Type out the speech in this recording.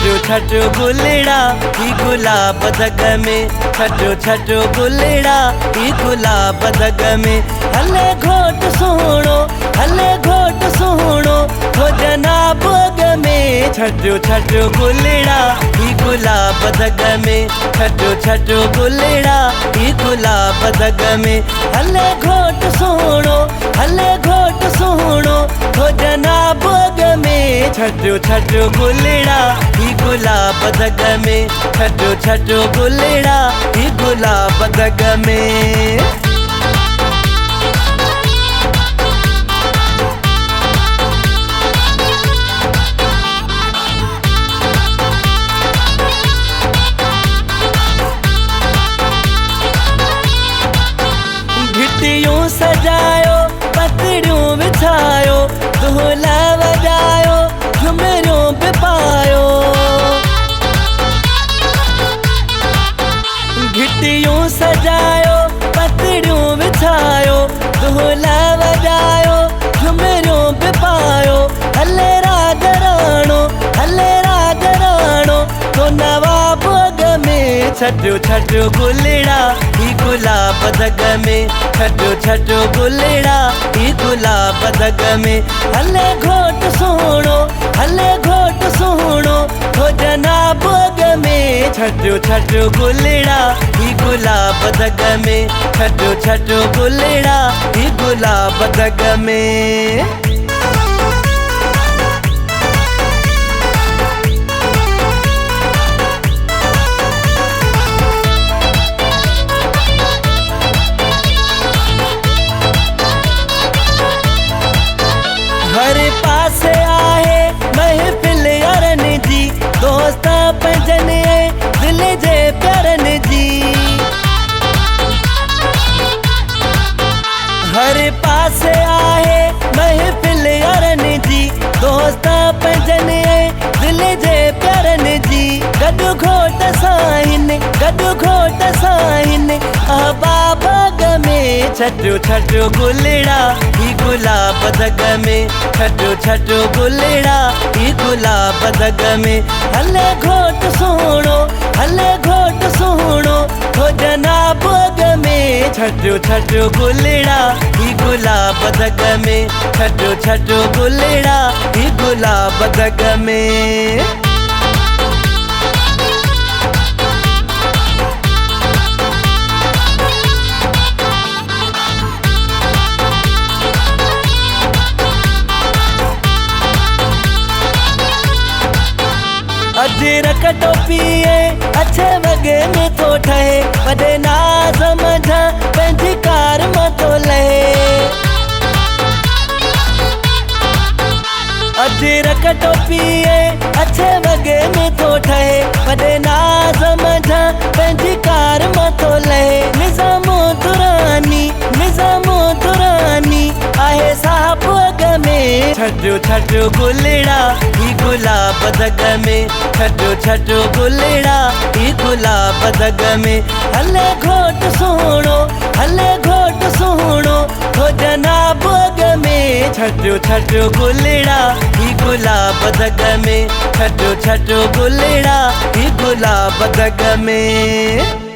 छटो छटो गुलड़ा ही गुलाब दग में, छटो छटो गुलड़ा ही गुलाब दग में। हले घोट सुनो, हले घोट सुनो हो जनाब अग में, छटो छटो गुलड़ा ही गुलाब दग में, छटो छटो गुलड़ा ही गुलाब दग में। हले घोट सुनो, हले घोट सुनो हो जनाब अग में, छटो छटो गुलड़ा ही गुलाब दग में, छटो छटो गुलड़ा ही गुलाब दग में। घिटियूं सजायो, पतड़ियूं बिछायो, ढोला बजायो, झुमरियूं भी पायो। घिटियूं सजायो, पतड़ियूं बिछायो, ढोला बजायो, झुमरियूं भी पायो। हले राज राणो, हले राज राणो तो नवाब अग में, छटो छटो गुलड़ा ही गुलाब दग में, छटो छटो गुलड़ा ही गुलाब दग में। हले घोट सुनो, हले घोट सुनो हो जनाब अग में, छटो छटो गुलड़ा ही गुलाब दग में, छटो छटो गुलड़ा ही गुलाब दग में। हर पास आहे महफिल यारन जी, दोस्त पंजन दिल जे प्यारन जी। हर पास आहे महफिल यारन जी, दोस्त पंजन दिल जे प्यारन जी। गॾु घोट साहिन, गॾु घोट साहिन अहबाब अग में, छटो छटो गुलड़ा ही गुलाब दग में, छटो छटो गुलड़ा ही गुलाब दग में। हले घोट सुनो, हले घोट सुनो हो जनाब अग में, छटो छटो गुलड़ा ही गुलाब दग में, छटो छटो गुलड़ा ही गुलाब दग में। अजरक टोपीए अच्छे वगे में तो ठहे, वॾे ना समझा पंहिंजी कार मां तो लहे। अजरक टोपीए अच्छे वगे में तो ठहे, वॾे ना समझा पंहिंजी कार मां तो लहे। निज़ामो दुरानी, निज़ामो दुरानी आहे साहब अग में, छटो छटो गुलड़ा ही गुलाब दग में, छटो छटो गुलड़ा ही गुलाब दग में। हले घोट सुनो, हले घोट सुनो हो जनाब अग में, छटो छटो गुलड़ा ही गुलाब दग में, छटो छटो गुलड़ा ही गुलाब दग में।